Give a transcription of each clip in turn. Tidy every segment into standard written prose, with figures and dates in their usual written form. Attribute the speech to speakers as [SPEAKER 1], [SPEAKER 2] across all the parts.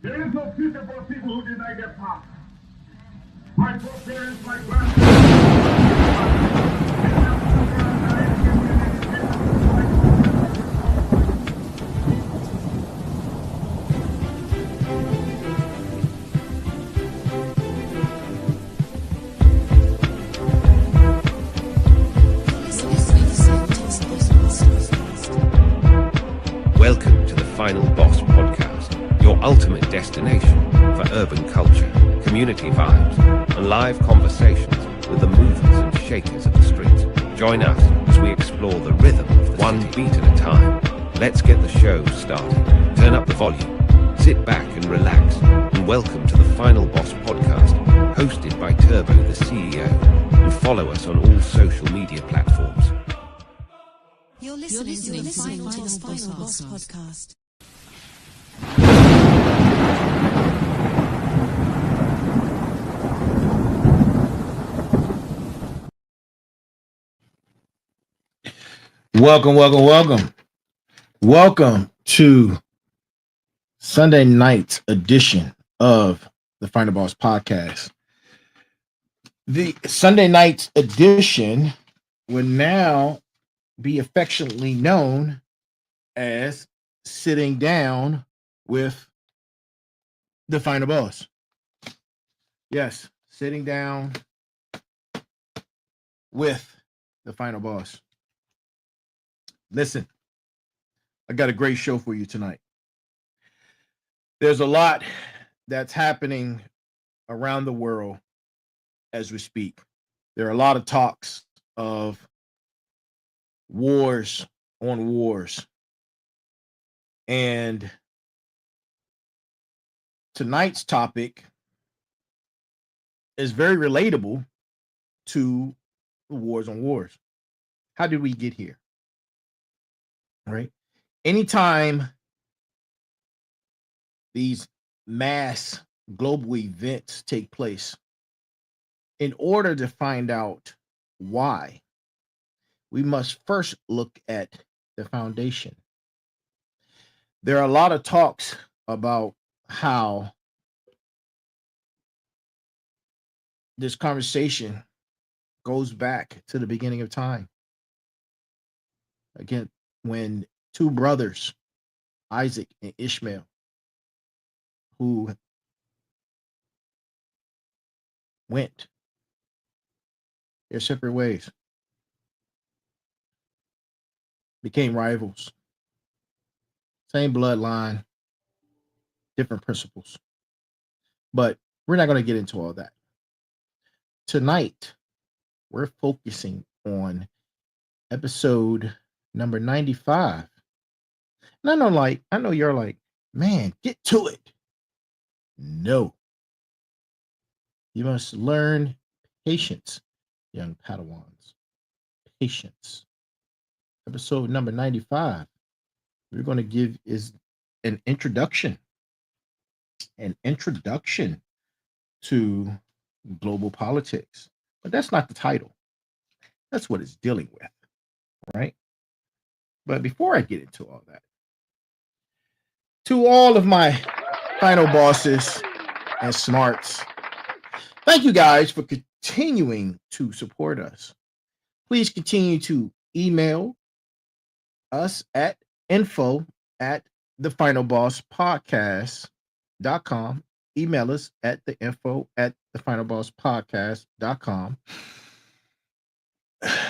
[SPEAKER 1] There is no future for people who deny their past. My foreparents, my grandparents,
[SPEAKER 2] Welcome to the Final Boss Podcast, your ultimate destination for urban culture, community vibes, and live conversations with the movers and shakers of the streets. Join us as we explore the rhythm of the one beat at a time. Let's get the show started. Turn up the volume, sit back and relax, and welcome to the Final Boss Podcast, hosted by Turbo, the CEO, and follow us on all social media platforms.
[SPEAKER 3] You're listening to the Final Boss Podcast.
[SPEAKER 4] Welcome to Sunday night's edition of the Final Boss Podcast. The Sunday night's edition will now be affectionately known as Sitting Down with the Final Boss. Yes, Sitting Down with the Final Boss. Listen, I got a great show for you tonight. There's a lot that's happening around the world as we speak. There are a lot of talks of wars on wars. And tonight's topic is very relatable to the wars on wars. How did we get here? Right? Anytime these mass global events take place, in order to find out why, we must first look at the foundation. There are a lot of talks about how this conversation goes back to the beginning of time. Again, when two brothers, Isaac and Ishmael, who went their separate ways, became rivals. Same bloodline, different principles. But we're not going to get into all that. Tonight, we're focusing on episode number 95. And I know you're like, man, get to it. No. You must learn patience, young Padawans. Patience. Episode number 95. We're going to give is an introduction to global politics. But that's not the title. That's what it's dealing with, right? But before I get into all that, to all of my final bosses and smarts, thank you guys for continuing to support us. Please continue to email us at info@thefinalbosspodcast.com. Email us at the info@thefinalbosspodcast.com.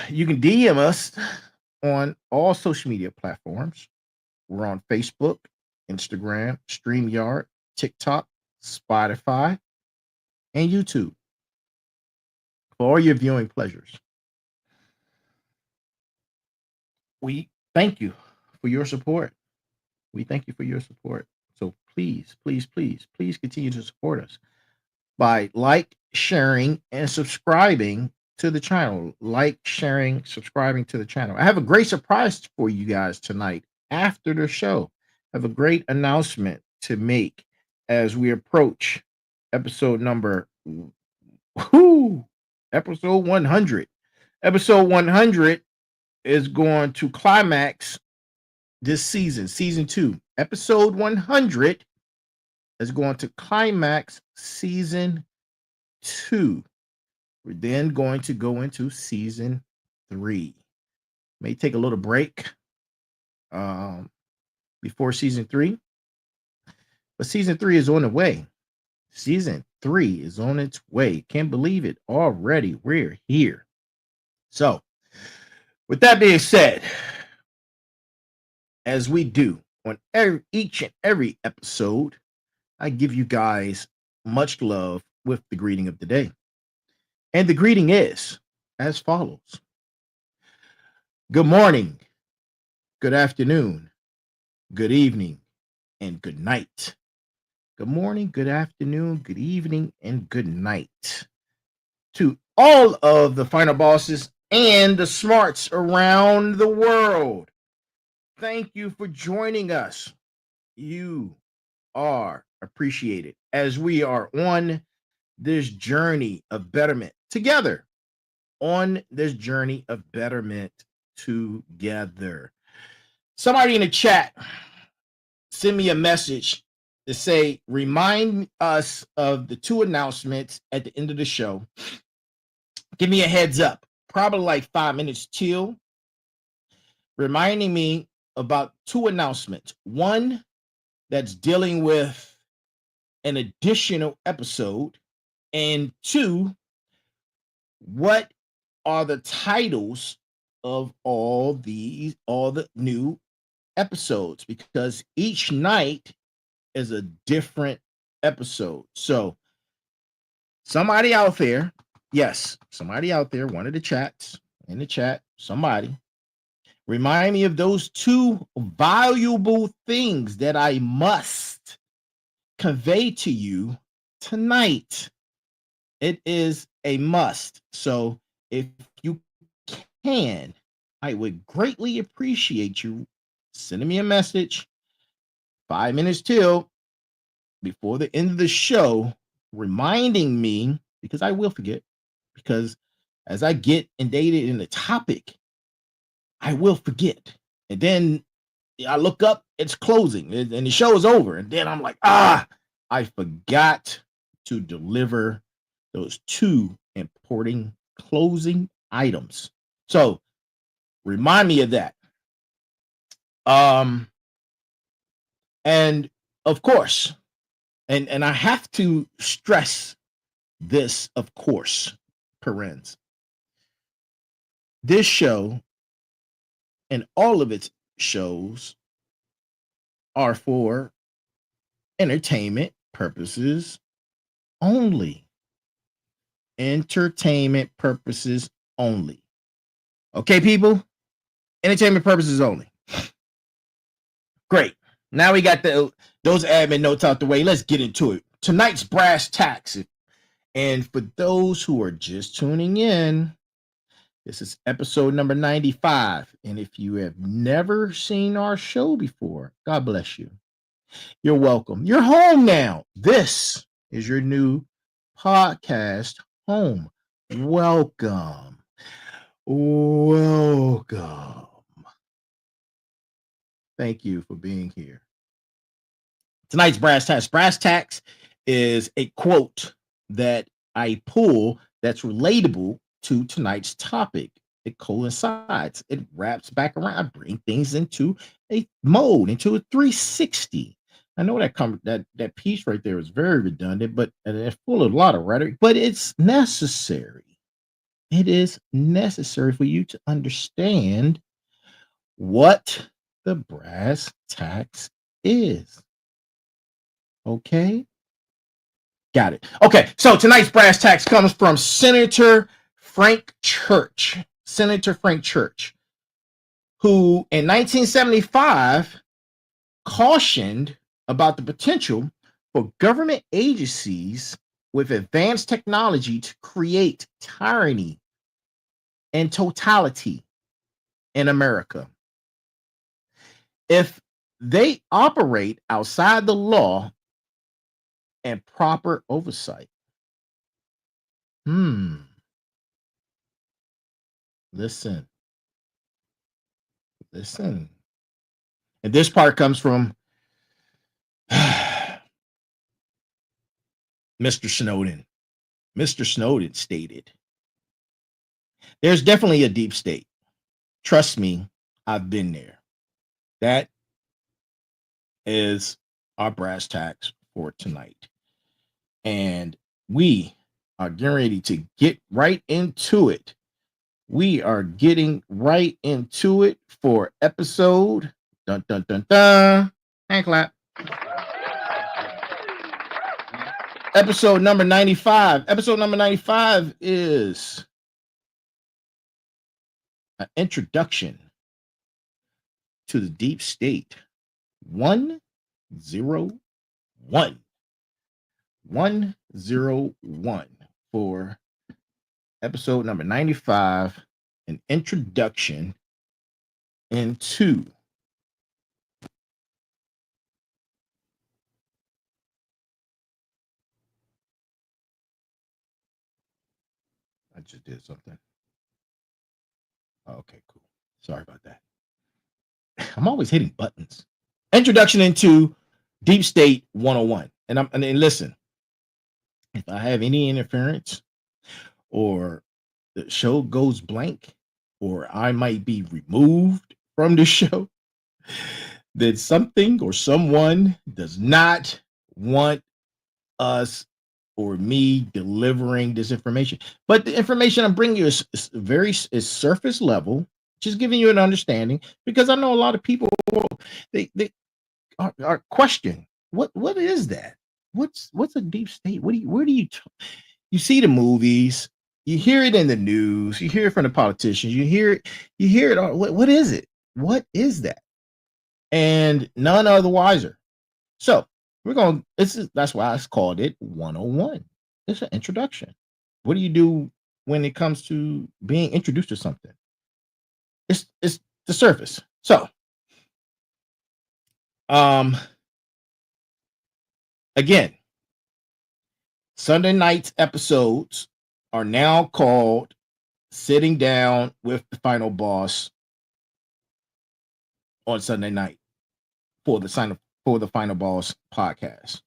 [SPEAKER 4] You can DM us on all social media platforms. We're on Facebook, Instagram, StreamYard, TikTok, Spotify, and YouTube for all your viewing pleasures. We thank you for your support. We thank you for your support. So please continue to support us by sharing, and subscribing to the channel. Sharing, subscribing to the channel. I have a great surprise for you guys tonight after the show. I have a great announcement to make as we approach episode 100. Episode 100 is going to climax this season 2. Episode 100 is going to climax season 2. We're then going to go into season 3. May take a little break before season 3, but season 3 is on the way. Season 3 is on its way. Can't believe it already. We're here. So, with that being said, as we do on each and every episode, I give you guys much love with the greeting of the day. And the greeting is as follows. Good morning, good afternoon, good evening, and good night. Good morning, good afternoon, good evening, and good night to all of the final bosses and the smarts around the world. Thank you for joining us. You are appreciated as we are on this journey of betterment together. On this journey of betterment together. Somebody in the chat send me a message to say, remind us of the 2 announcements at the end of the show. Give me a heads up, probably like 5 minutes till, reminding me about 2 announcements. One that's dealing with an additional episode, and 2, what are the titles of all the new episodes, because each night is a different episode. So somebody out there, yes, somebody out there, one of the chats in the chat, somebody remind me of those 2 valuable things that I must convey to you tonight. It is a must. So if you can, I would greatly appreciate you sending me a message 5 minutes till before the end of the show, reminding me, because I will forget, because as I get inundated in the topic, I will forget. And then I look up, it's closing, and the show is over. And then I'm like, I forgot to deliver those 2 important closing items. So remind me of that. And of course, and I have to stress this, of course, parens. This show and all of its shows are for entertainment purposes only. Entertainment purposes only. Okay, people? Entertainment purposes only. Great. Now we got those admin notes out the way. Let's get into it. Tonight's brass tacks. And for those who are just tuning in, this is episode number 95. And if you have never seen our show before, God bless you. You're welcome. You're home now. This is your new podcast home. Welcome. Welcome. Thank you for being here. Tonight's brass tacks. Brass tacks is a quote that I pull that's relatable to tonight's topic. It coincides. It wraps back around. I bring things into a mode, into a 360. I know that piece right there is very redundant, but it's full of a lot of rhetoric, but it's necessary. It is necessary for you to understand what the brass tacks is. Okay? Got it. Okay, so tonight's brass tacks comes from Senator Frank Church. Senator Frank Church, who in 1975 cautioned about the potential for government agencies with advanced technology to create tyranny and totality in America. If they operate outside the law and proper oversight. Listen. And this part comes from Mr. Snowden. Mr. Snowden stated, there's definitely a deep state. Trust me, I've been there. That is our brass tacks for tonight. And we are getting ready to get right into it. We are getting right into it for episode dun dun dun dun. Hand clap. Episode number 95. Episode number 95 is an introduction to the deep state. 101. 101 for episode number 95, an introduction into I just did something. Okay, cool. Sorry about that. I'm always hitting buttons. Introduction into Deep State 101. And listen, if I have any interference or the show goes blank or I might be removed from the show, then something or someone does not want us or me delivering this information. But the information I'm bringing you is surface level, just giving you an understanding, because I know a lot of people they are questioning what is that? What's a deep state? Where do you see the movies, you hear it in the news, you hear it from the politicians, you hear it all. What is it? What is that? And none are the wiser. So that's why I called it 101. It's an introduction. What do you do when it comes to being introduced to something? It's the surface. So again, Sunday night's episodes are now called Sitting Down with the Final Boss on Sunday night for the Final Boss podcast.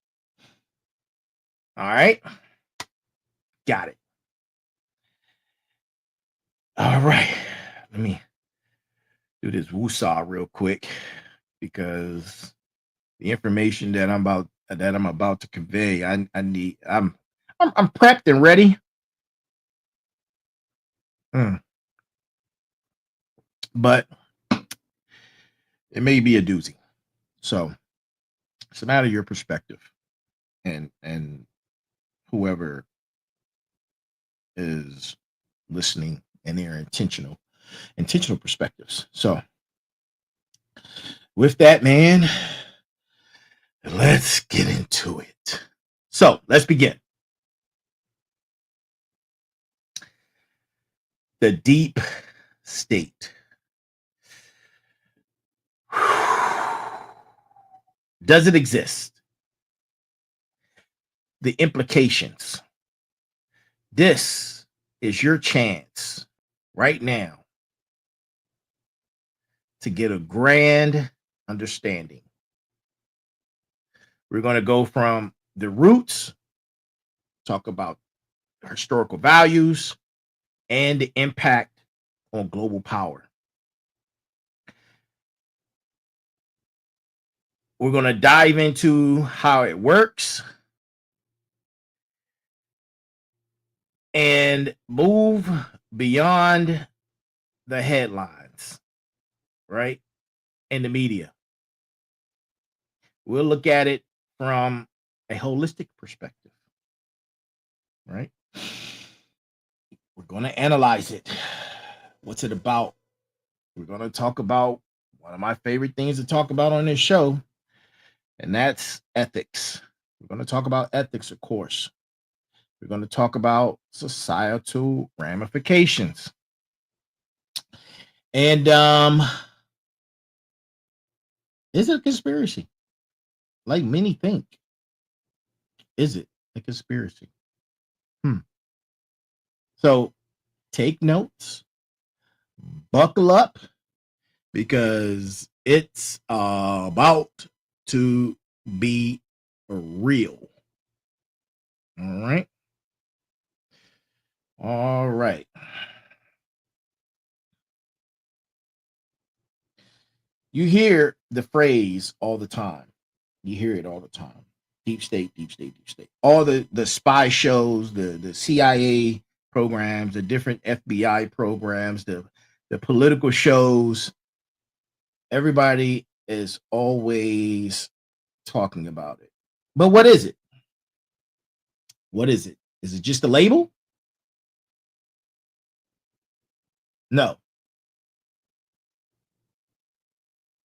[SPEAKER 4] All right. Got it. All right. Let me do this woosah real quick, because the information that I'm about to convey, I'm prepped and ready. But it may be a doozy. So it's a matter of your perspective and whoever is listening and their intentional perspectives. So with that, man, let's get into it. So let's begin. The deep state. Does it exist? The implications. This is your chance right now to get a grand understanding. We're going to go from the roots, talk about historical values, and the impact on global power. We're going to dive into how it works and move beyond the headlines, right? And the media. We'll look at it from a holistic perspective, right? We're going to analyze it. What's it about? We're going to talk about one of my favorite things to talk about on this show, and that's ethics. We're going to talk about ethics, of course. We're going to talk about societal ramifications. And is it a conspiracy? Like many think. Is it a conspiracy? So take notes, buckle up, because it's about to be real. All right. All right. You hear the phrase all the time. You hear it all the time. Deep state, deep state, deep state. All the spy shows, the CIA programs, the different FBI programs, the political shows. Everybody is always talking about it. But what is it? What is it? Is it just a label? No.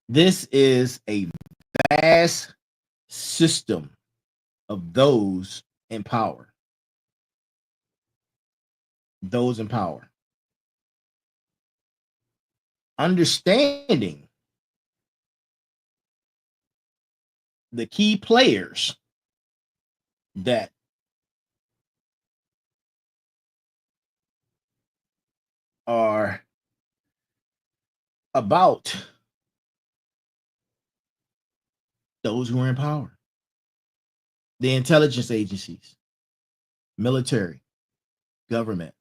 [SPEAKER 4] This is a vast system of those in power. Those in power. Understanding the key players that are about those who are in power. The intelligence agencies, military, government.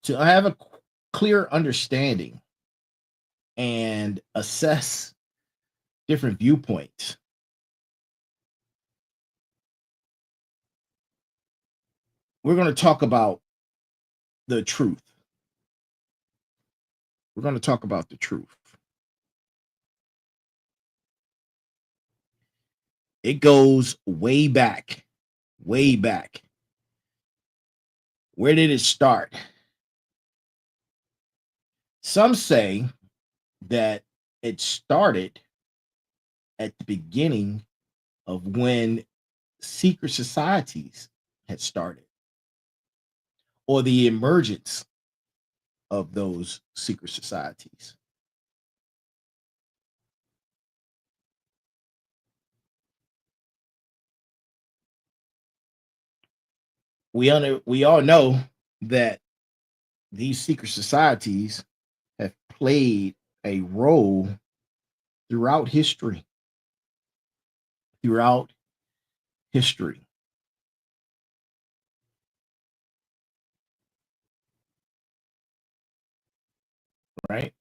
[SPEAKER 4] To have a clear understanding and assess different viewpoints, we're going to talk about the truth. We're going to talk about the truth. It goes way back, way back. Where did it start? Some say that it started at the beginning of when secret societies had started, or the emergence of those secret societies. We all know that these secret societies have played a role throughout history. Throughout history. Right?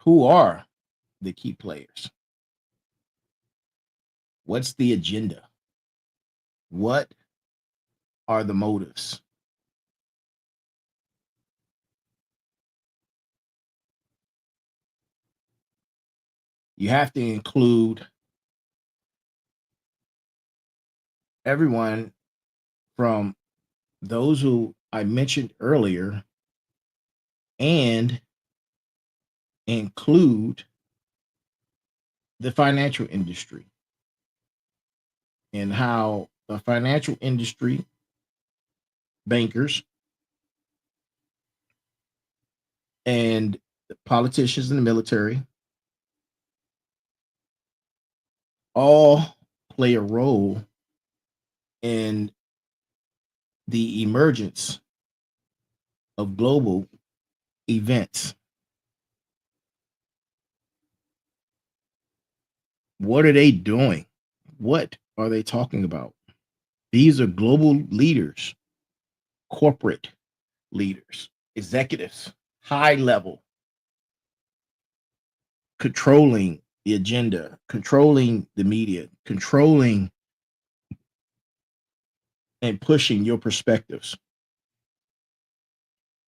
[SPEAKER 4] Who are the key players? What's the agenda? What are the motives? You have to include everyone from those who I mentioned earlier and include the financial industry and how the financial industry, bankers, and the politicians in the military all play a role in the emergence of global events. What are they doing? What are they talking about? These are global leaders, corporate leaders, executives, high level, controlling the agenda, controlling the media, controlling and pushing your perspectives.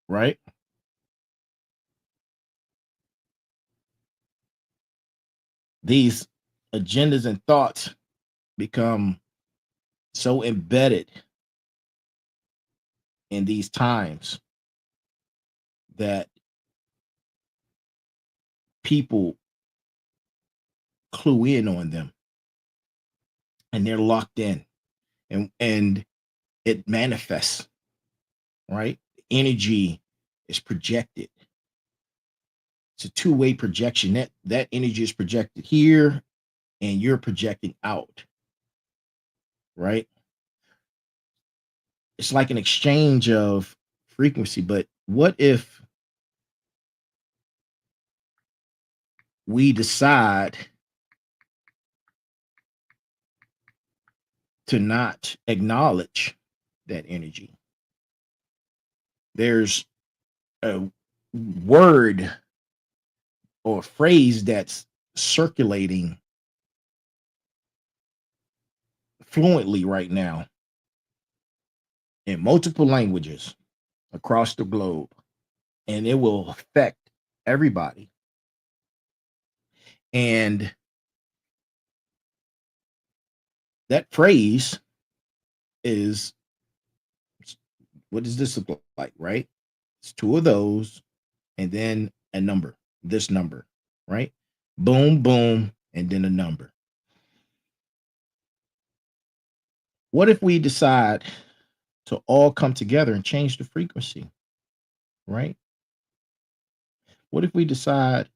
[SPEAKER 4] Right? These agendas and thoughts become so embedded in these times that people clue in on them and they're locked in, and it manifests, right? Energy is projected. It's a two-way projection. That energy is projected here and you're projecting out, right? It's like an exchange of frequency, but What if we decide to not acknowledge that energy? There's a word or phrase that's circulating fluently right now in multiple languages across the globe, and it will affect everybody. And that phrase is, what does this look like, right? It's two of those, and then a number, this number, right? Boom, boom, and then a number. What if we decide to all come together and change the frequency, right? What if we decide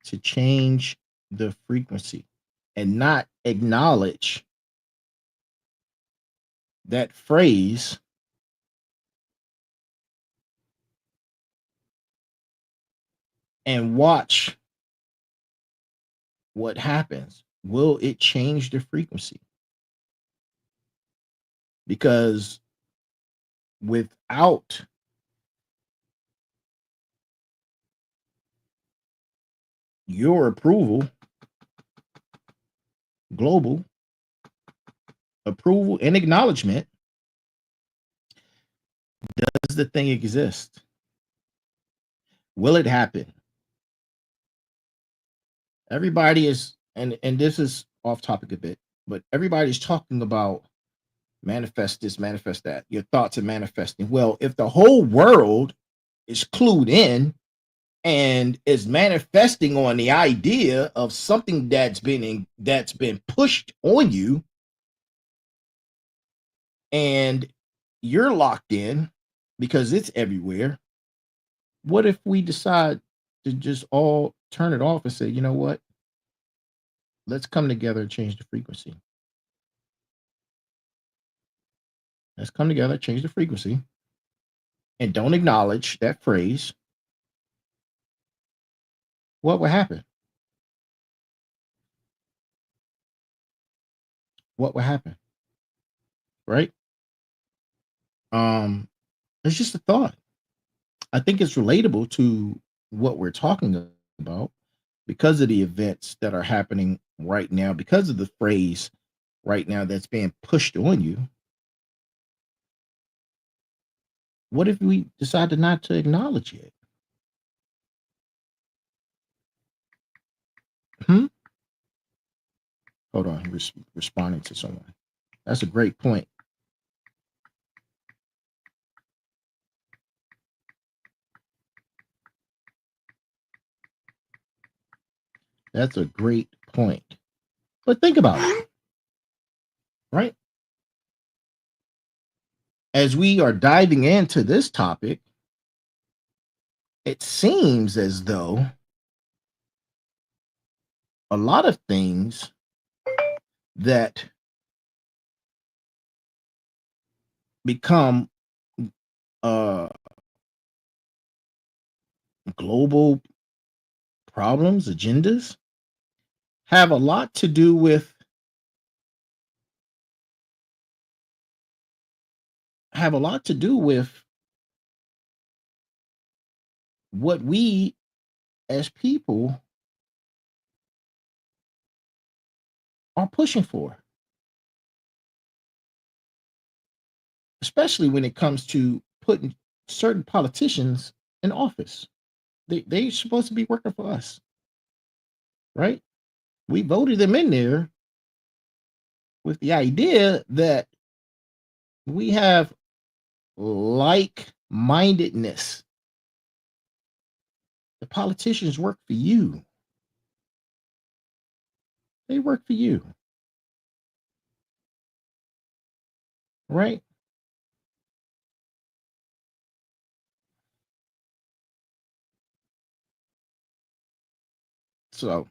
[SPEAKER 4] to change the frequency and not acknowledge that phrase and watch what happens? Will it change the frequency? Because without your approval, global approval and acknowledgement, does the thing exist? Will it happen? Everybody is, and this is off topic a bit, but everybody's talking about manifest this, manifest that. Your thoughts are manifesting. Well, if the whole world is clued in and is manifesting on the idea of something that's been pushed on you, and you're locked in because it's everywhere, what if we decide to just all turn it off and say, you know what? Let's come together and change the frequency. Let's come together, change the frequency, and don't acknowledge that phrase. What would happen? What would happen? Right? It's just a thought. I think it's relatable to what we're talking about because of the events that are happening right now, because of the phrase right now that's being pushed on you. What if we decided not to acknowledge it? Hmm? Hold on, responding to someone. That's a great point. That's a great point. But think about it, right? As we are diving into this topic, it seems as though a lot of things that become uh global problems, agendas, have a lot to do with what we as people are pushing for, especially when it comes to putting certain politicians in office. They're supposed to be working for us, right? We voted them in there with the idea that we have like mindedness. The politicians work for you. They work for you, right? So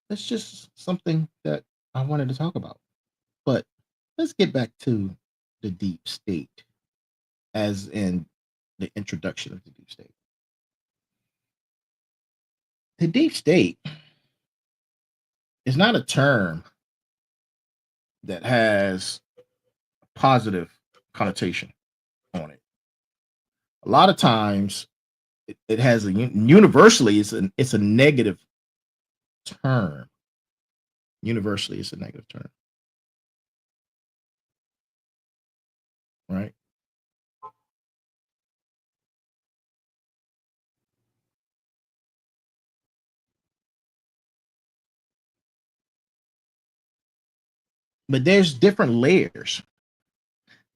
[SPEAKER 4] that's just something that I wanted to talk about. But let's get back to the deep state, as in the introduction of the deep state. The deep state is not a term that has a positive connotation on it. A lot of times, it has universally it's a negative term. Universally, it's a negative term, right? But there's different layers.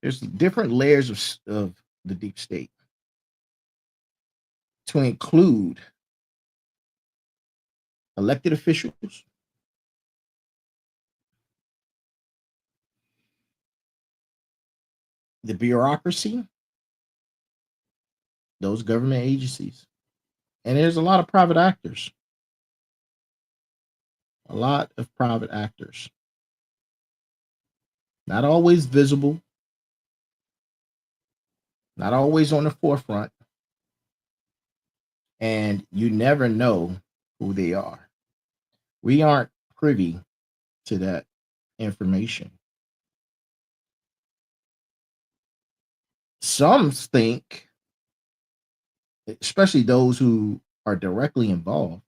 [SPEAKER 4] There's different layers of the deep state, to include elected officials, the bureaucracy, those government agencies, and there's a lot of private actors. A lot of private actors, not always visible, not always on the forefront, and you never know who they are. We aren't privy to that information. Some think, especially those who are directly involved,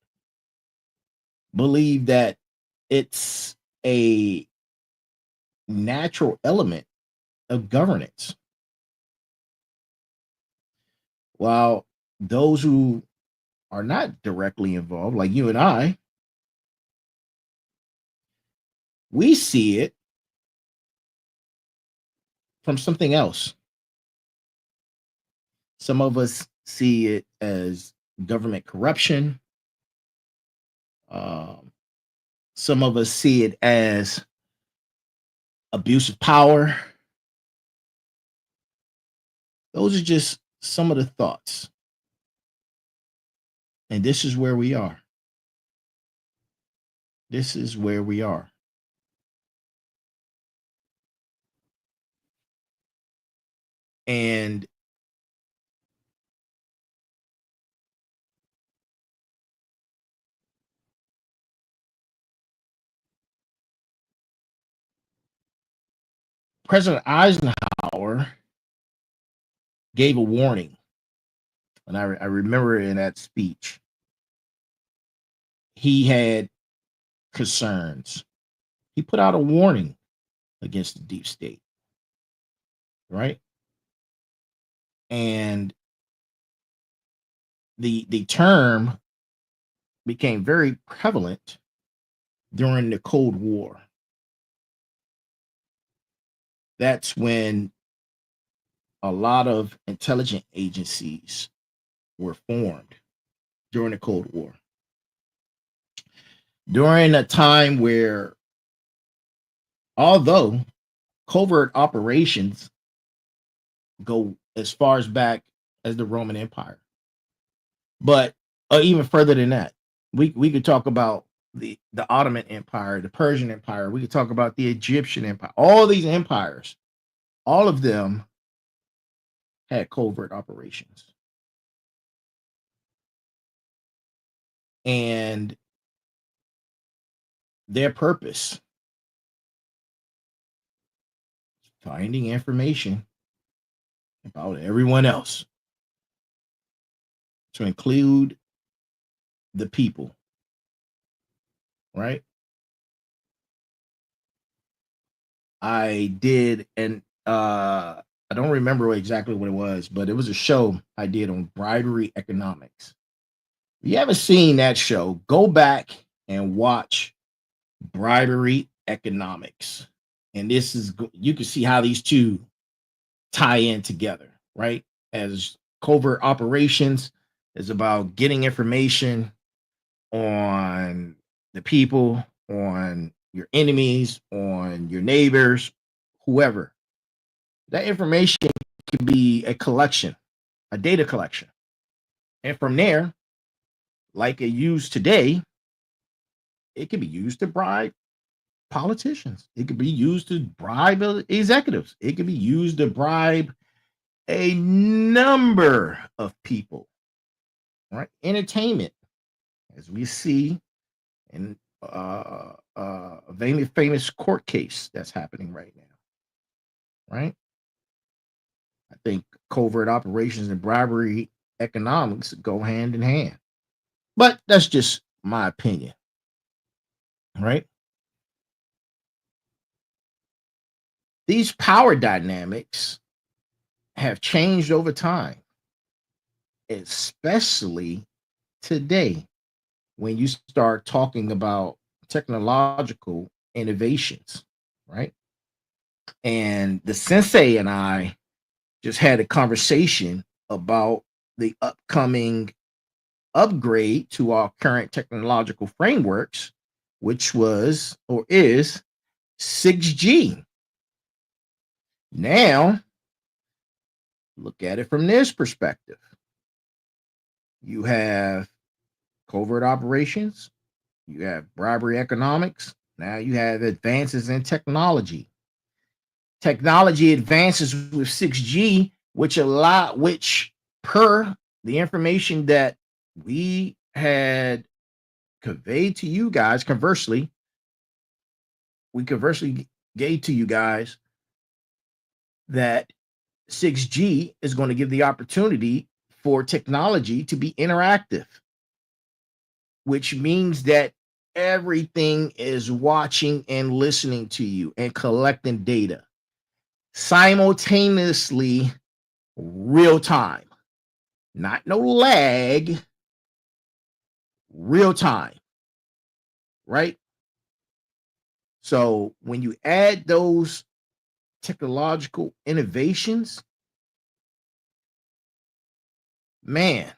[SPEAKER 4] believe that it's a natural element of governance. While those who are not directly involved, like you and I, we see it from something else. Some of us see it as government corruption. Um, some of us see it as abuse of power. Those are just some of the thoughts. And this is where we are. This is where we are. And President Eisenhower gave a warning. And I remember in that speech, he had concerns. He put out a warning against the deep state, right? And the term became very prevalent during the Cold War. That's when a lot of intelligence agencies were formed during the Cold War. During a time where, although covert operations go as far as back as the Roman Empire, but even further than that, we could talk about the Ottoman Empire, the Persian Empire. We could talk about the Egyptian Empire. All these empires, all of them had covert operations. And their purpose, finding information about everyone else, to include the people, right? I did, and I don't remember exactly what it was, but it was a show I did on bribery economics. If you haven't seen that show, go back and watch bribery economics. And this is, you can see how these two tie in together, right? As covert operations is about getting information on the people, on your enemies, on your neighbors, whoever. That information can be a collection, a data collection. And from there, like it used today, it can be used to bribe politicians. It could be used to bribe executives. It could be used to bribe a number of people, right? Entertainment, as we see in a very famous court case that's happening right now, right? I think covert operations and bribery economics go hand in hand. But that's just my opinion, right? These power dynamics have changed over time, especially today when you start talking about technological innovations, right? And the sensei and I just had a conversation about the upcoming upgrade to our current technological frameworks, which was or is 6G. Now, look at it from this perspective. You have covert operations, you have bribery economics, now you have advances in technology. Technology advances with 6G, which per the information that we had conveyed to you guys, we conversely gave to you guys that 6G is going to give the opportunity for technology to be interactive, which means that everything is watching and listening to you and collecting data simultaneously, real time, not no lag, real time, right? So when you add those technological innovations, man,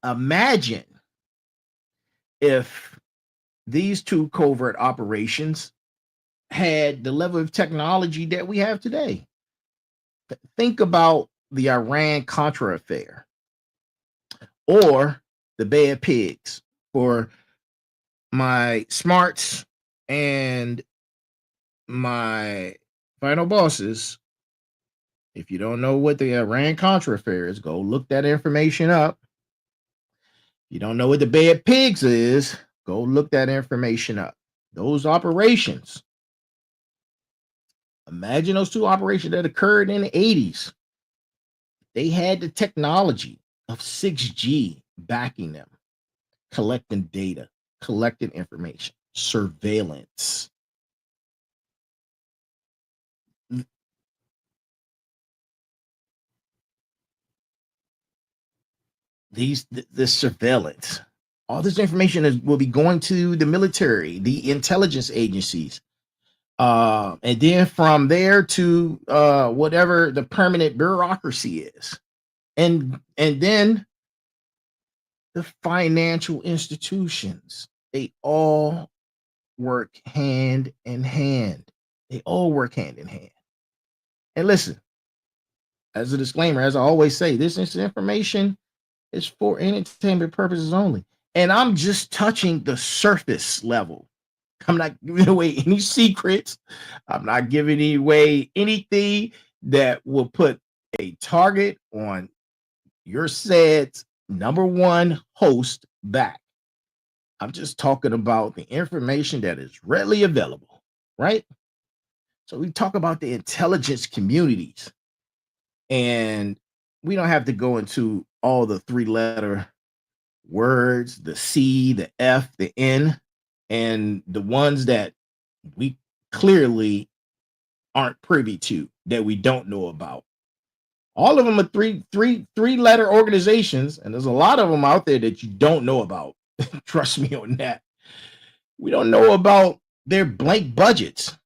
[SPEAKER 4] imagine if these two covert operations had the level of technology that we have today. Think about the Iran-Contra affair or the Bay of Pigs. For my smarts and my final bosses, if you don't know what the Iran-Contra affair is, go look that information up. If you don't know what the Bay of Pigs is, go look that information up. Those operations, imagine those two operations that occurred in the 80s. They had the technology of 6G backing them, collecting data, collecting information, surveillance. This surveillance, all this information will be going to the military, the intelligence agencies, and then from there to whatever the permanent bureaucracy is, and then the financial institutions. They all work hand in hand. They all work hand in hand. And listen, as a disclaimer, as I always say, this information is for entertainment purposes only. And I'm just touching the surface level. I'm not giving away any secrets. I'm not giving away anything that will put a target on your said number one host back. I'm just talking about the information that is readily available, right? So we talk about the intelligence communities, and we don't have to go into all the three-letter words, the C, the F, the N, and the ones that we clearly aren't privy to, that we don't know about. All of them are three-letter organizations, and there's a lot of them out there that you don't know about. Trust me on that. We don't know about their blank budgets.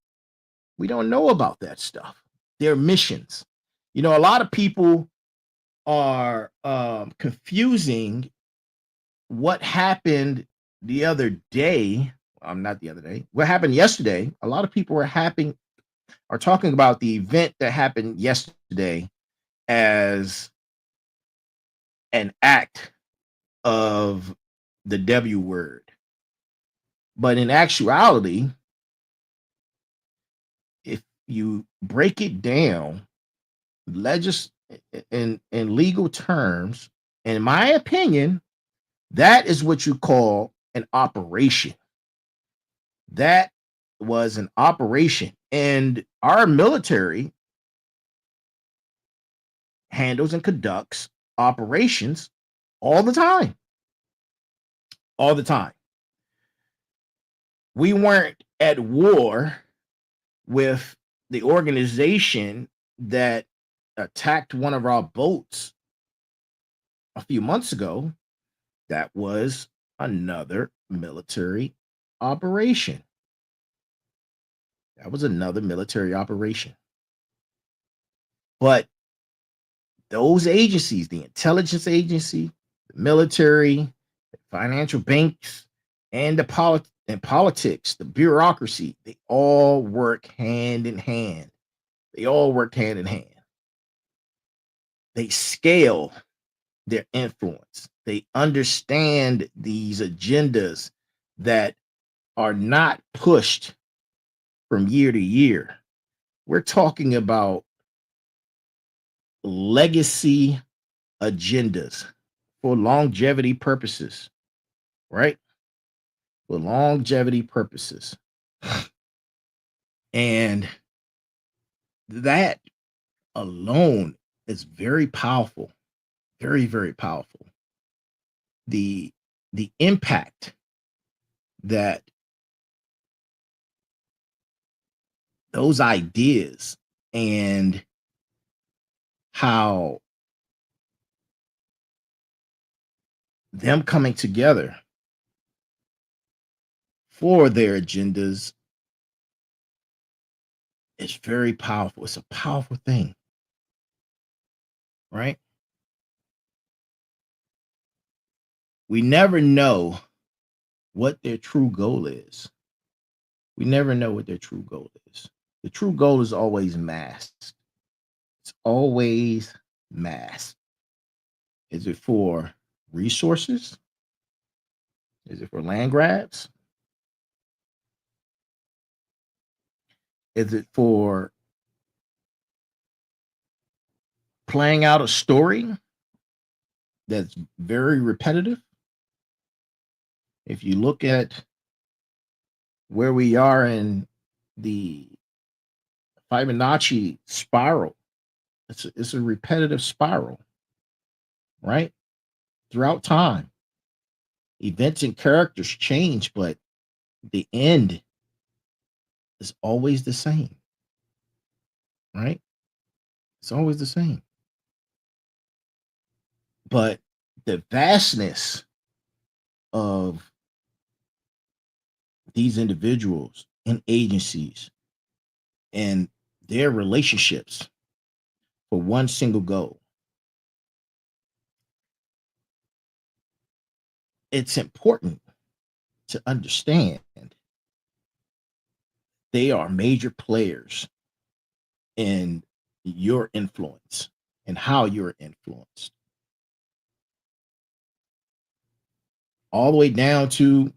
[SPEAKER 4] We don't know about that stuff. Their missions. You know, a lot of people are confusing what happened the other day. Not the other day. What happened yesterday? A lot of people are talking about the event that happened yesterday as an act of the W word. But in actuality, you break it down, in legal terms, in my opinion, that is what you call an operation. That was an operation. And our military handles and conducts operations all the time. All the time. We weren't at war with the organization that attacked one of our boats a few months ago. That was another military operation. That was another military operation. But those agencies, the intelligence agency, the military, the financial banks, and politics, the bureaucracy, they all work hand in hand. They all work hand in hand. They scale their influence. They understand these agendas that are not pushed from year to year. We're talking about legacy agendas for longevity purposes, right? For longevity purposes. And that alone is very powerful, very, very powerful. The impact that those ideas and how them coming together for their agendas is very powerful. It's a powerful thing, right? We never know what their true goal is. We never know what their true goal is. The true goal is always masked. It's always masked. Is it for resources? Is it for land grabs? Is it for playing out a story that's very repetitive? If you look at where we are in the Fibonacci spiral, it's a repetitive spiral, right? Throughout time, events and characters change, but the end is always the same, right? It's always the same. But the vastness of these individuals and agencies and their relationships for one single goal, it's important to understand they are major players in your influence and how you're influenced, all the way down to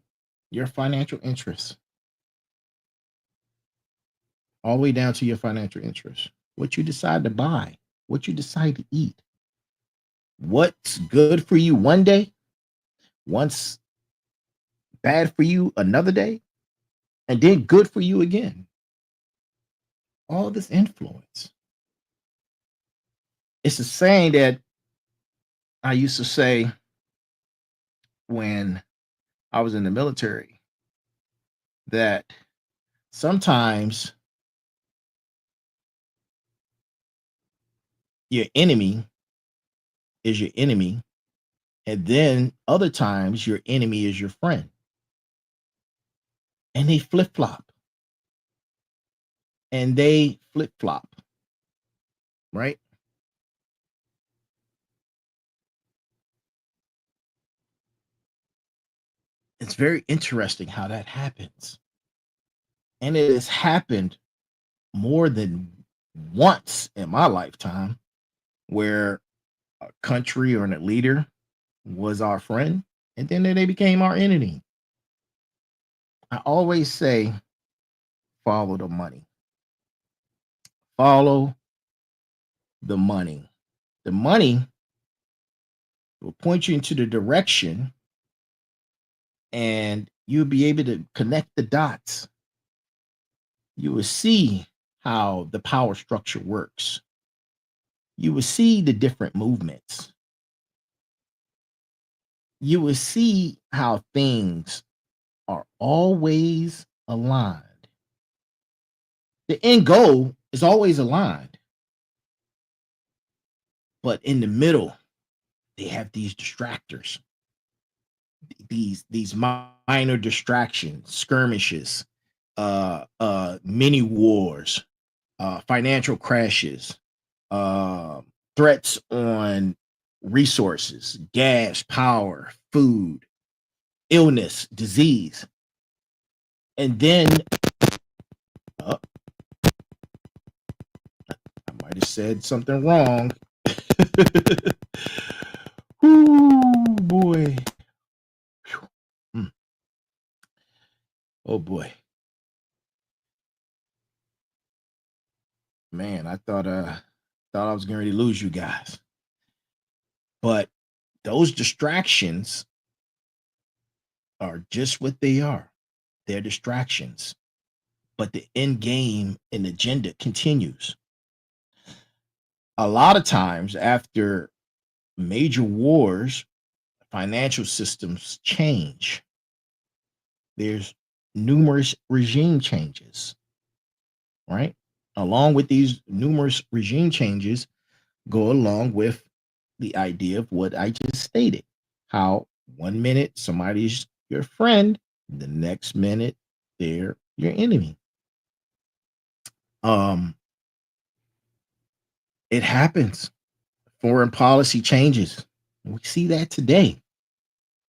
[SPEAKER 4] your financial interests, all the way down to your financial interests, what you decide to buy, what you decide to eat, what's good for you one day, once bad for you another day, and then good for you again. All this influence. It's a saying that I used to say when I was in the military, that sometimes your enemy is your enemy, and then other times your enemy is your friend. And they flip flop. And they flip flop, right? It's very interesting how that happens. And it has happened more than once in my lifetime where a country or a leader was our friend and then they became our enemy. I always say, follow the money. follow the money. The money will point you into the direction, and you'll be able to connect the dots. You will see how the power structure works. You will see the different movements. You will see how things are always aligned. The end goal is always aligned, but in the middle, they have these distractors, these minor distractions, skirmishes, mini wars, financial crashes, threats on resources, gas, power, food, illness, disease. And then I might have said something wrong. Ooh, boy. Oh boy. Man, I thought I was going to lose you guys. But those distractions are just what they are. They're distractions. But the end game and agenda continues. A lot of times after major wars, financial systems change. There's numerous regime changes, right? Along with these numerous regime changes go along with the idea of what I just stated, how 1 minute somebody's your friend, the next minute they're your enemy. It happens. Foreign policy changes. We see that today.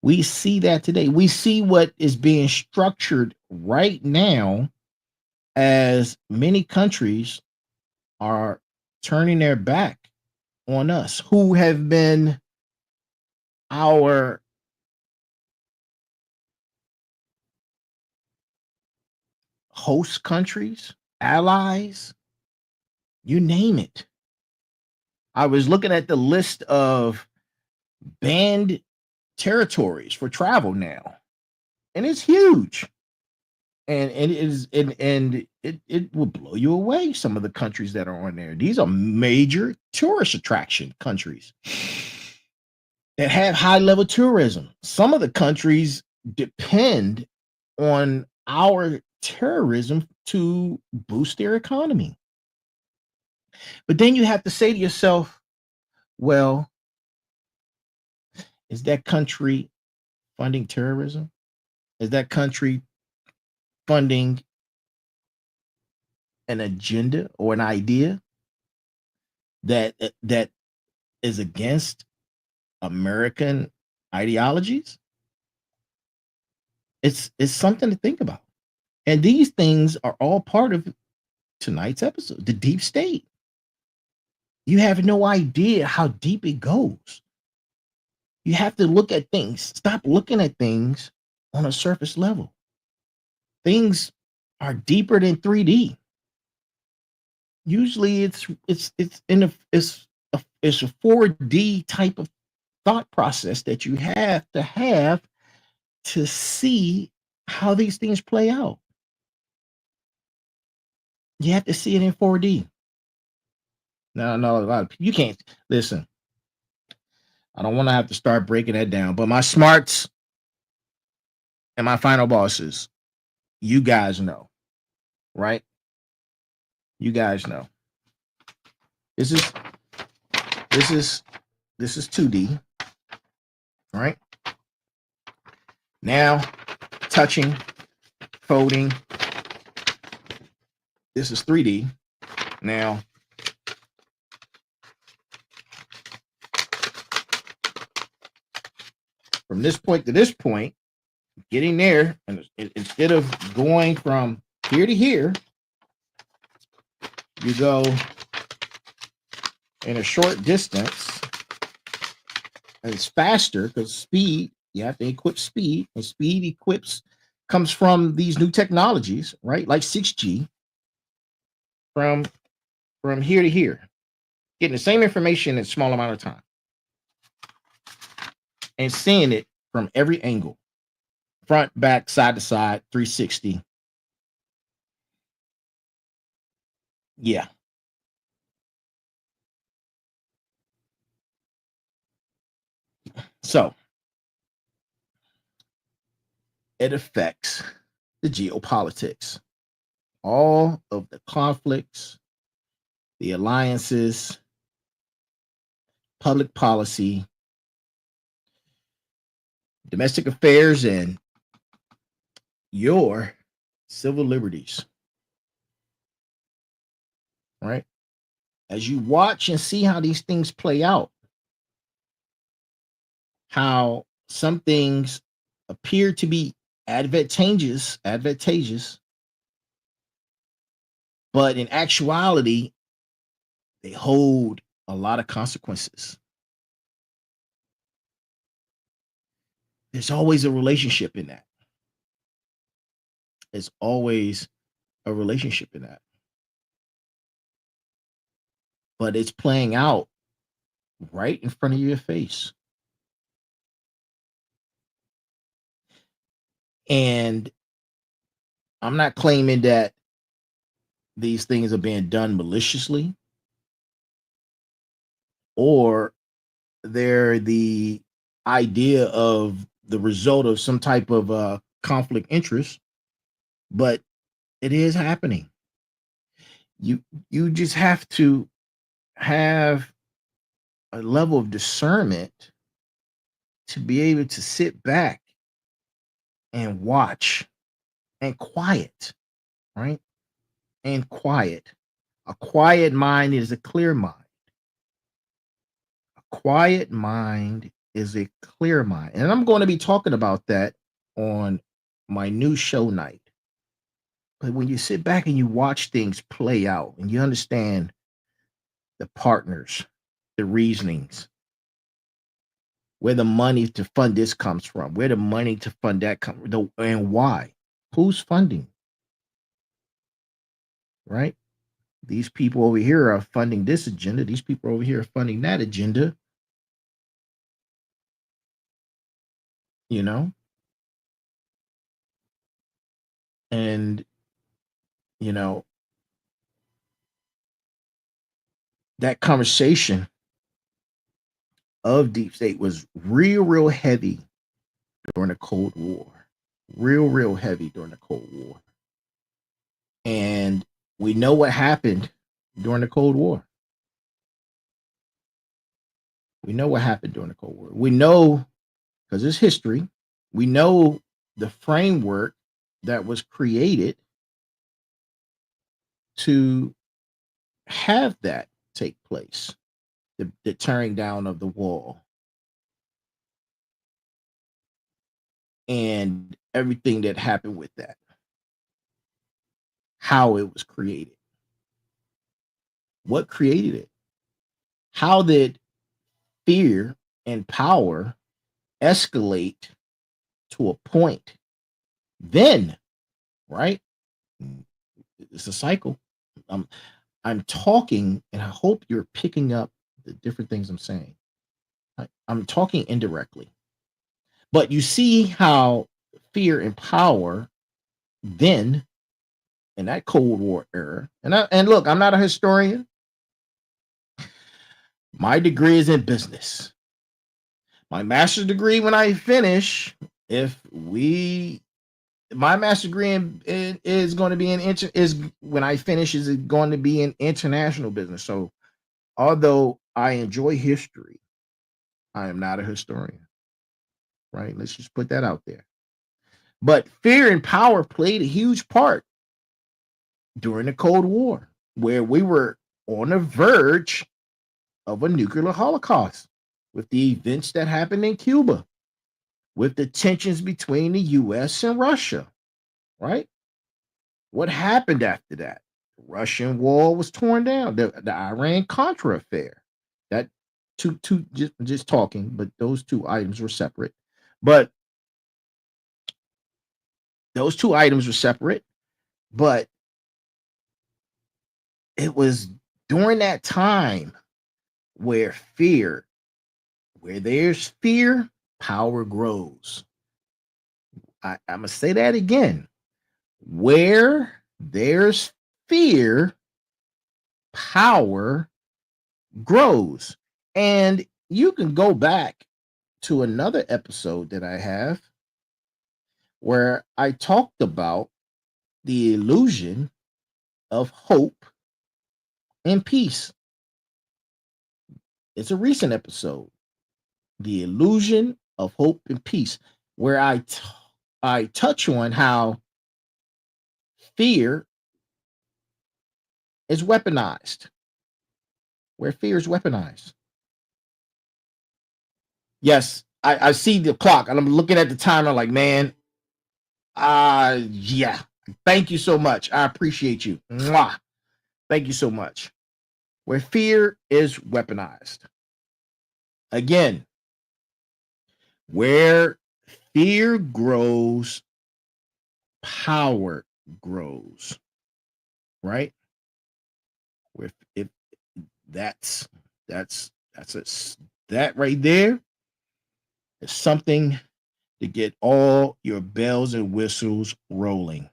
[SPEAKER 4] We see what is being structured right now as many countries are turning their back on us, who have been our host countries, allies, you name it. I was looking at the list of banned territories for travel now, and it's huge. And it will blow you away. Some of the countries that are on there, these are major tourist attraction countries that have high level tourism. Some of the countries depend on our terrorism to boost their economy. But then you have to say to yourself, well, is that country funding terrorism? Is that country funding an agenda or an idea that is against American ideologies? It's something to think about. And these things are all part of tonight's episode, the deep state. You have no idea how deep it goes. You have to look at things. Stop looking at things on a surface level. Things are deeper than 3D. Usually it's a 4D type of thought process that you have to see how these things play out. You have to see it in 4D. No, a lot of people, you can't listen. I don't want to have to start breaking that down, but my smarts and my final bosses, you guys know, right? You guys know. This is 2D, right? Now, touching, folding. This is 3D. Now, from this point to this point, getting there, and instead of going from here to here, you go in a short distance, and it's faster because speed, you have to equip speed, and speed comes from these new technologies, right? Like 6G, from from here to here, getting the same information in a small amount of time and seeing it from every angle, front, back, side to side, 360. Yeah. So it affects the geopolitics, all of the conflicts, the alliances, public policy, domestic affairs, and your civil liberties, right? As you watch and see how these things play out, how some things appear to be advantageous, but in actuality, they hold a lot of consequences. There's always a relationship in that. There's always a relationship in that. But it's playing out right in front of your face. And I'm not claiming that these things are being done maliciously or they're the idea of the result of some type of conflict interest, but it is happening. You just have to have a level of discernment to be able to sit back and watch and quiet, right? And quiet. A quiet mind is a clear mind. A quiet mind is a clear mind. And I'm going to be talking about that on my new show night. But when you sit back and you watch things play out and you understand the partners, the reasonings, where the money to fund this comes from, where the money to fund that comes from, and why, who's funding, right? These people over here are funding this agenda. These people over here are funding that agenda. You know, and you know that conversation of deep state was real heavy during the Cold War, real heavy during the Cold War, and we know what happened during the Cold War. We know what happened during the Cold War. We know because it's history. We know the framework that was created to have that take place, the tearing down of the wall and everything that happened with that, how it was created, what created it, how did fear and power escalate to a point then, right? It's a cycle. I'm talking, and I hope you're picking up the different things I'm saying. I'm talking indirectly, but you see how fear and power then in that Cold War era, and look, I'm not a historian. My degree is in business. My master's degree, when I finish, my master's degree is going to be when I finish is going to be in international business. So although I enjoy history, I am not a historian, right? Let's just put that out there. But fear and power played a huge part during the Cold War, where we were on the verge of a nuclear holocaust with the events that happened in Cuba, with the tensions between the US and Russia, right? What happened after that? The Russian wall was torn down. The Iran-Contra affair. That two just talking, but those two items were separate. But those two items were separate, but it was during that time where there's fear, power grows. I'm going to say that again. Where there's fear, power grows. And you can go back to another episode that I have where I talked about the illusion of hope and peace. It's a recent episode, The Illusion of Hope and Peace, where I touch on how fear is weaponized, where fear is weaponized. Yes, I see the clock and I'm looking at the timer like, man, yeah. Thank you so much. I appreciate you. Mwah. Thank you so much. Where fear is weaponized. Again, where fear grows, power grows. Right? Where if that's that right there is something to get all your bells and whistles rolling.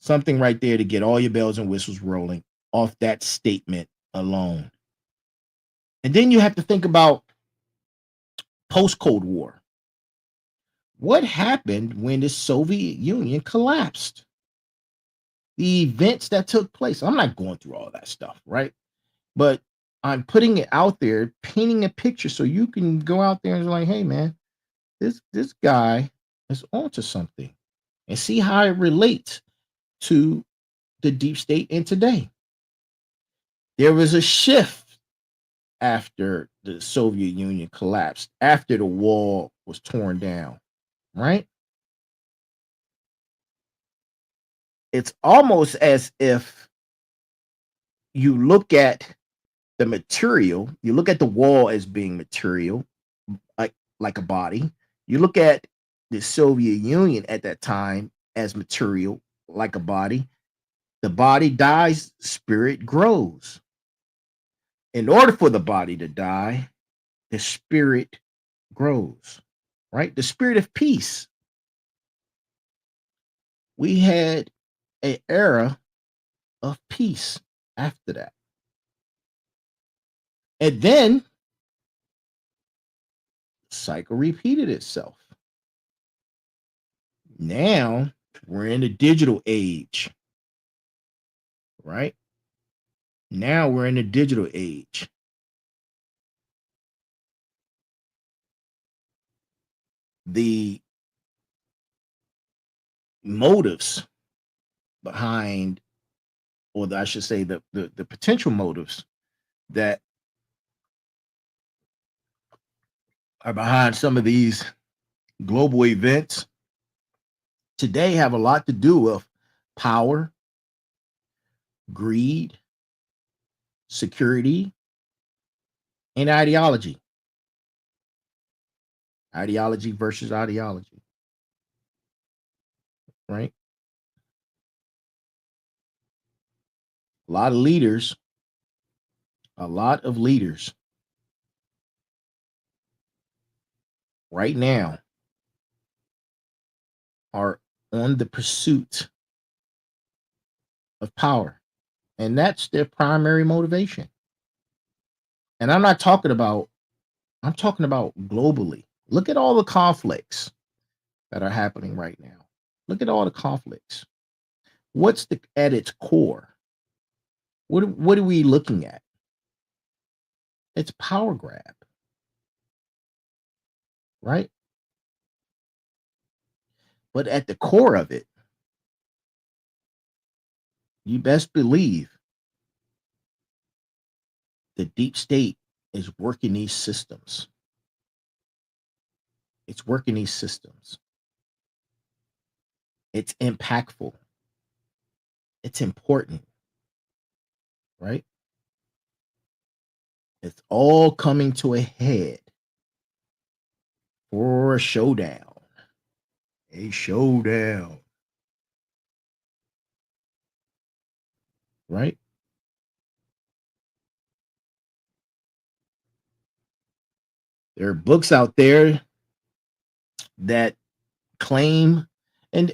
[SPEAKER 4] Something right there to get all your bells and whistles rolling off that statement alone. And then you have to think about post-Cold War. What happened when the Soviet Union collapsed? The events that took place. I'm not going through all that stuff, right? But I'm putting it out there, painting a picture so you can go out there and be like, hey, man, this guy is onto something, and see how it relates to the deep state in today. There was a shift after the Soviet Union collapsed, after the wall was torn down, right? It's almost as if you look at the material, you look at the wall as being material, like a body. You look at the Soviet Union at that time as material, like a body. The body dies, spirit grows. In order for the body to die, the spirit grows, right? The spirit of peace. We had an era of peace after that. And then the cycle repeated itself. Now we're in the digital age, right? Now we're in the digital age. The motives behind, or I should say the potential motives that are behind some of these global events today have a lot to do with power, greed, security, and ideology. Ideology versus ideology, right? A lot of leaders right now are on the pursuit of power, and that's their primary motivation. And I'm talking about globally. Look at all the conflicts that are happening right now. Look at all the conflicts. What's at its core? What are we looking at? It's power grab, right? But at the core of it, you best believe the deep state is working these systems. It's working these systems. It's impactful. It's important, right? It's all coming to a head for a showdown. A showdown. Right? There are books out there that claim, you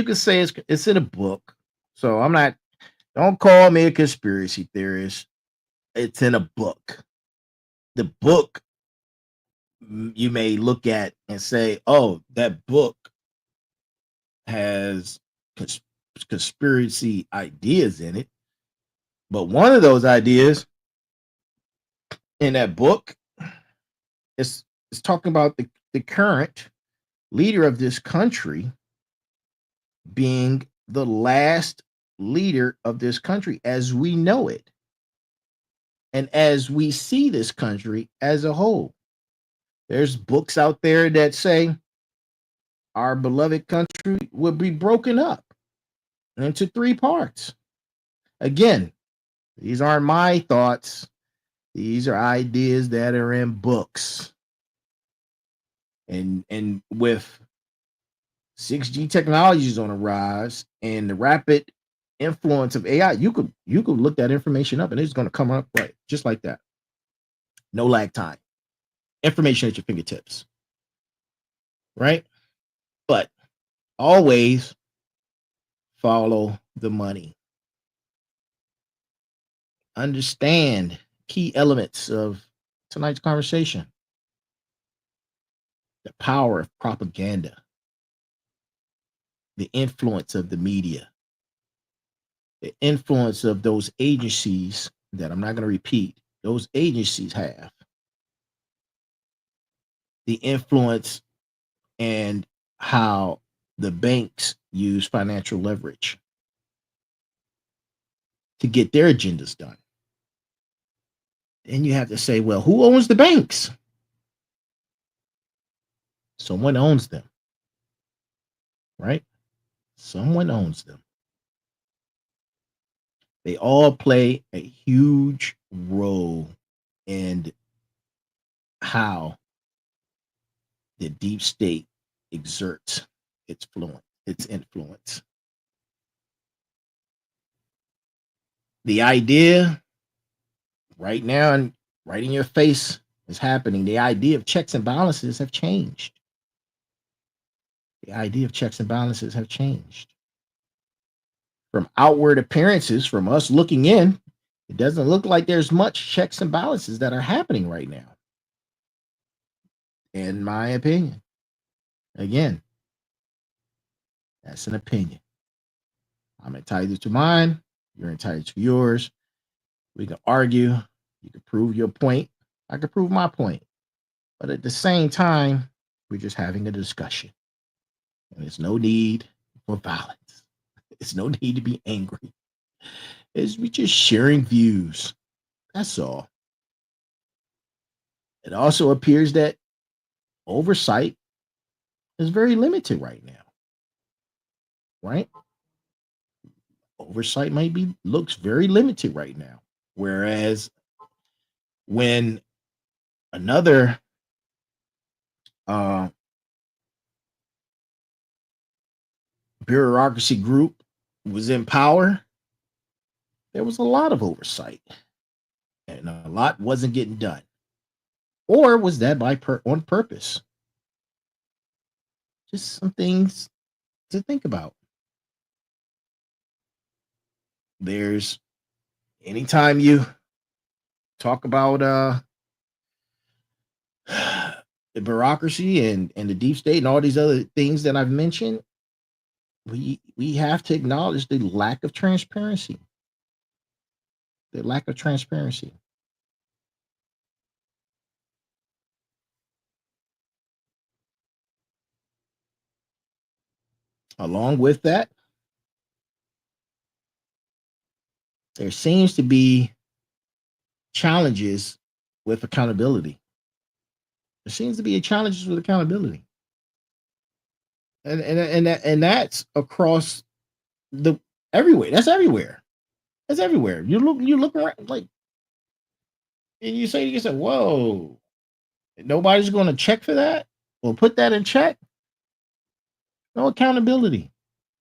[SPEAKER 4] can say it's in a book. So I'm not. Don't call me a conspiracy theorist. It's in a book. The book you may look at and say, "Oh, that book has conspiracy ideas in it." But one of those ideas in that book is talking about the current leader of this country being the last leader of this country as we know it and as we see this country as a whole. There's books out there that say our beloved country would be broken up into 3 parts. Again, these aren't my thoughts. These are ideas that are in books. And with 6G technologies on the rise and the rapid influence of AI, you could look that information up and it's going to come up right just like that. No lag time. Information at your fingertips. Right? But always follow the money. Understand key elements of tonight's conversation. The power of propaganda. The influence of the media. The influence of those agencies that I'm not going to repeat. Those agencies have. The influence and how the banks use financial leverage to get their agendas done. Then you have to say, well, who owns the banks? Someone owns them, right? Someone owns them. They all play a huge role in how the deep state exerts its influence. The idea right now and right in your face is happening. The idea of checks and balances have changed. The idea of checks and balances have changed. From outward appearances, from us looking in, it doesn't look like there's much checks and balances that are happening right now. In my opinion. Again, that's an opinion. I'm entitled to mine. You're entitled to yours. We can argue. You can prove your point. I can prove my point. But at the same time, we're just having a discussion. And there's no need for violence. There's no need to be angry. We're just sharing views. That's all. It also appears that oversight is very limited right now. Right? Oversight looks very limited right now. Whereas when another bureaucracy group was in power, there was a lot of oversight and a lot wasn't getting done. Or was that on purpose? Just some things to think about. There's anytime you talk about the bureaucracy and the deep state and all these other things that I've mentioned, we have to acknowledge the lack of transparency. The lack of transparency. Along with that, there seems to be challenges with accountability. There seems to be challenges with accountability. And that's across everywhere. That's everywhere. That's everywhere. You look around like, and you say to yourself, whoa, nobody's going to check for that or put that in check. No accountability,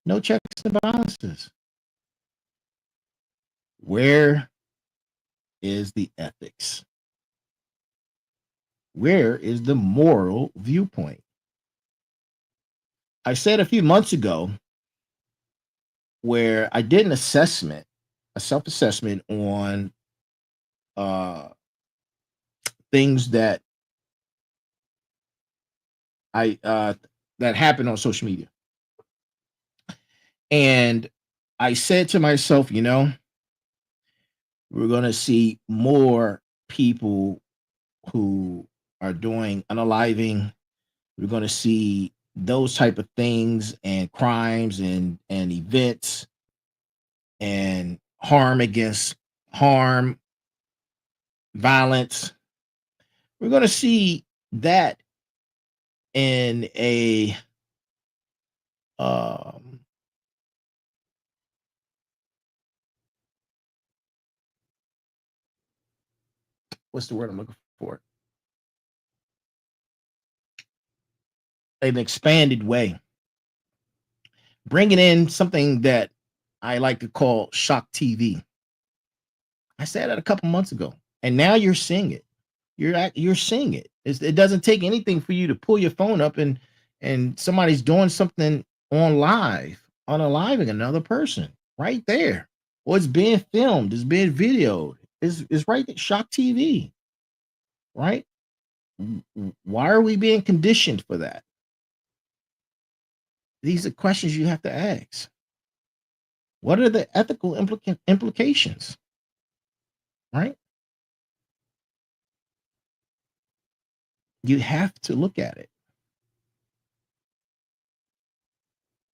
[SPEAKER 4] no checks and balances. Where is the ethics? Where is the moral viewpoint? I said a few months ago where I did an assessment, a self-assessment on uh things I that happened on social media. And I said to myself, we're going to see more people who are doing unaliving. We're going to see those type of things and crimes and events and harm, violence. We're going to see that in a um what's the word I'm looking for? An expanded way, bringing in something that I like to call shock TV. I said that a couple months ago, and now you're seeing it. You're seeing it. It doesn't take anything for you to pull your phone up and somebody's doing something unaliving another person right there, or it's being filmed, it's being videoed. It's right there. Shock TV, right? Why are we being conditioned for that? These are questions you have to ask. What are the ethical implications? Right? You have to look at it.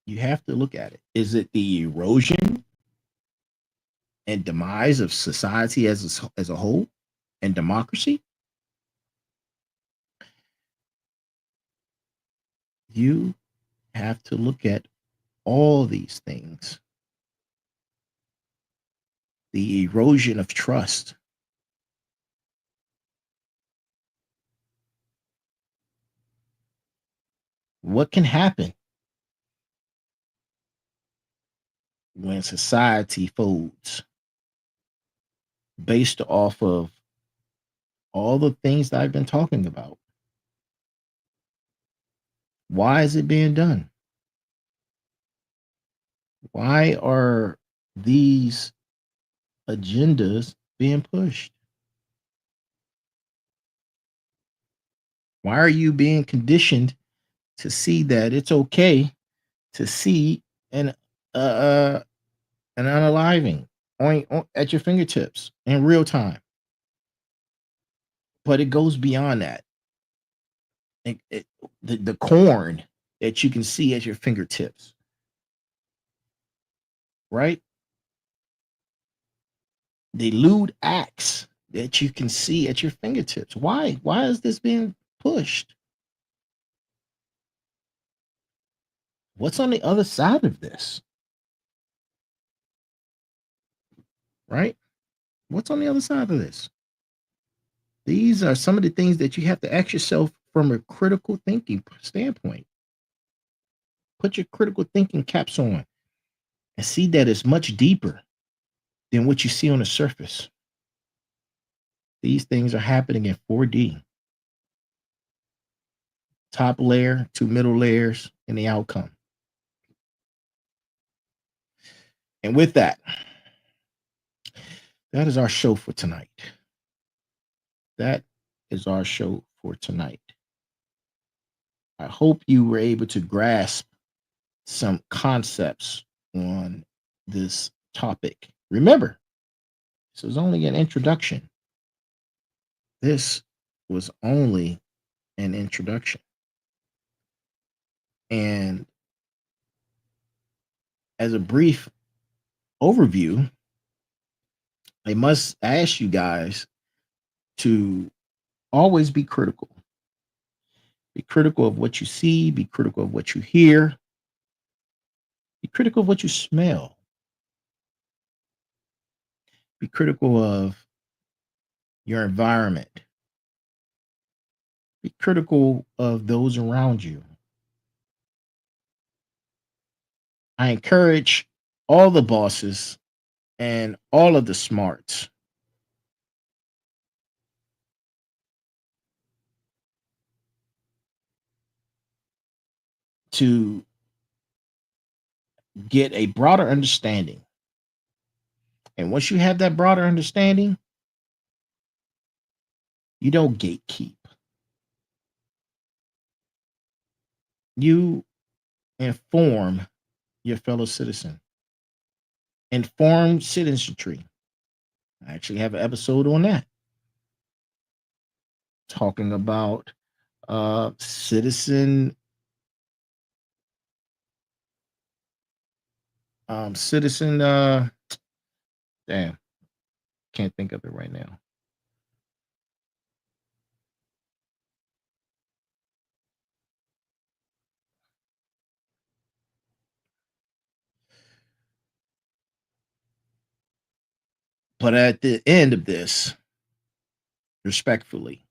[SPEAKER 4] You have to look at it. Is it the erosion and demise of society as a whole and democracy? You have to look at all these things. The erosion of trust. What can happen when society folds based off of all the things that I've been talking about? Why is it being done? Why are these agendas being pushed? Why are you being conditioned to see that it's okay to see an unaliving at your fingertips in real time? But it goes beyond that. The corn that you can see at your fingertips, right? The lewd acts that you can see at your fingertips. Why? Why is this being pushed? What's on the other side of this? Right? What's on the other side of this? These are some of the things that you have to ask yourself from a critical thinking standpoint. Put your critical thinking caps on and see that it's much deeper than what you see on the surface. These things are happening in 4D. Top layer, two middle layers, and the outcome. And with that, that is our show for tonight. That is our show for tonight. I hope you were able to grasp some concepts on this topic. Remember, this was only an introduction. This was only an introduction. And as a brief overview, I must ask you guys to always be critical. Be critical of what you see, be critical of what you hear, be critical of what you smell, be critical of your environment, be critical of those around you. I encourage all the bosses and all of the smarts to get a broader understanding. And once you have that broader understanding, you don't gatekeep. You inform your fellow citizen. Informed citizenry. I actually have an episode on that, talking about citizen damn, can't think of it right now. But at the end of this, respectfully,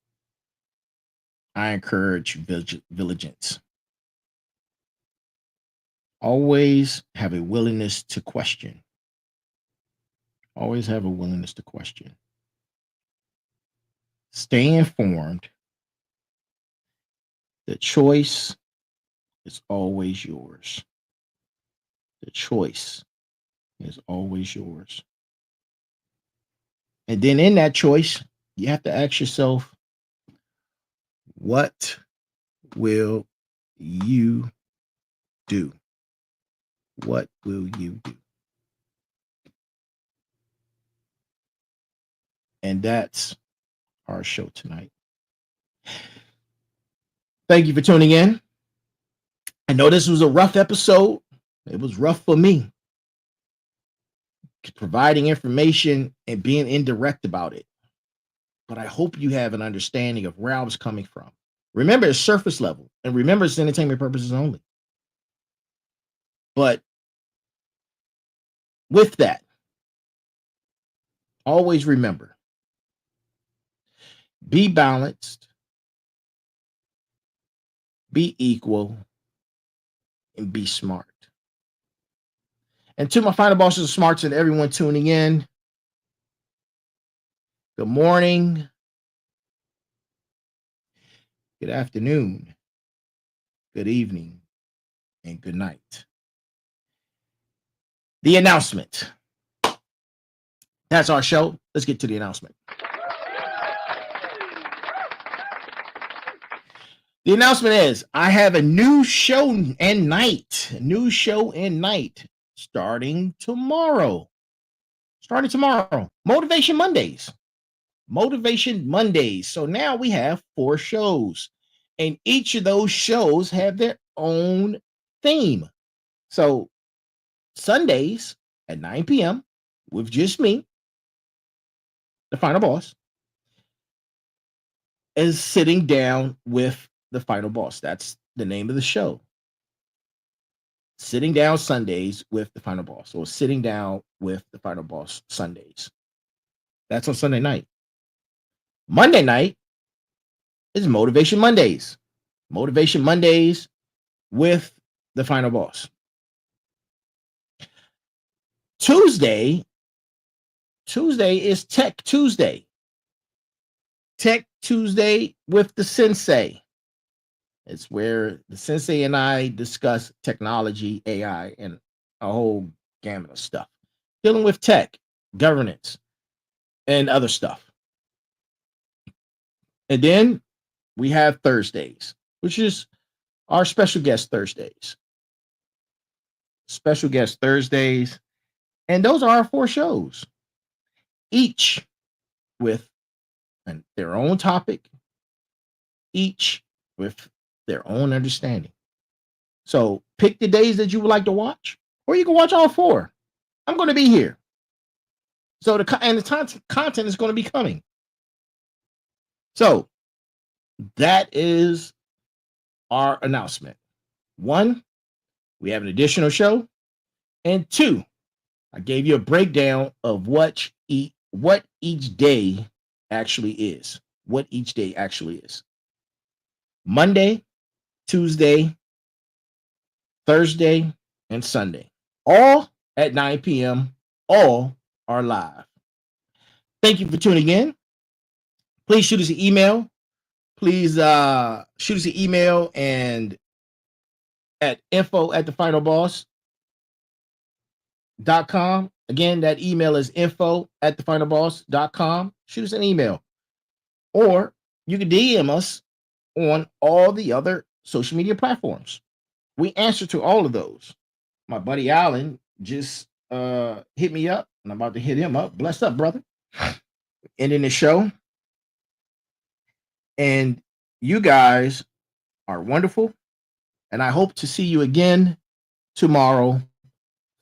[SPEAKER 4] I encourage vigilance. Always have a willingness to question. Always have a willingness to question. Stay informed. The choice is always yours. The choice is always yours. And then in that choice, you have to ask yourself, what will you do? What will you do? And that's our show tonight. Thank you for tuning in. I know this was a rough episode. It was rough for me. Providing information and being indirect about it. But I hope you have an understanding of where I was coming from. Remember, it's surface level. And remember, it's entertainment purposes only. But with that, always remember, be balanced, be equal, and be smart. And to my final bosses of smarts and everyone tuning in, good morning, good afternoon, good evening, and good night. The announcement. That's our show. Let's get to the announcement. The announcement is I have a new show and night. Starting tomorrow. Motivation Mondays. So now we have 4 shows. And each of those shows have their own theme. So Sundays at 9 p.m. with just me, the final boss, is sitting down with the final boss. That's the name of the show. Sitting down Sundays with the final boss, or sitting down with the final boss Sundays. That's on Sunday night. Monday night is Motivation Mondays. Motivation Mondays with the final boss. Tuesday is Tech Tuesday. Tech Tuesday with the Sensei. It's where the Sensei and I discuss technology, AI, and a whole gamut of stuff dealing with tech, governance, and other stuff. And then we have Thursdays, which is our special guest Thursdays. And those are our 4 shows, each with their own topic, each with their own understanding. So pick the days that you would like to watch, or you can watch all 4. I'm going to be here. So the content is going to be coming. So that is our announcement. 1, we have an additional show. And 2, I gave you a breakdown of what each day actually is. Monday, Tuesday, Thursday, and Sunday. All at 9 p.m. All are live. Thank you for tuning in. Please shoot us an email. And at info@thefinalboss.com. Again, that email is info@thefinalboss.com. Shoot us an email. Or you can DM us on all the other social media platforms. We answer to all of those. My buddy Allen just hit me up, and I'm about to hit him up. Bless up, brother. Ending the show. And you guys are wonderful. And I hope to see you again tomorrow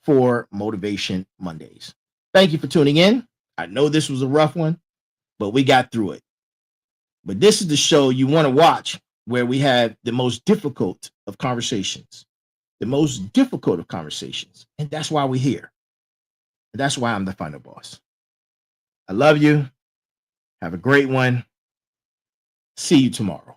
[SPEAKER 4] for Motivation Mondays. Thank you for tuning in. I know this was a rough one, but we got through it. But this is the show you want to watch where we have the most difficult of conversations. The most difficult of conversations. And that's why we're here. And that's why I'm the final boss. I love you. Have a great one. See you tomorrow.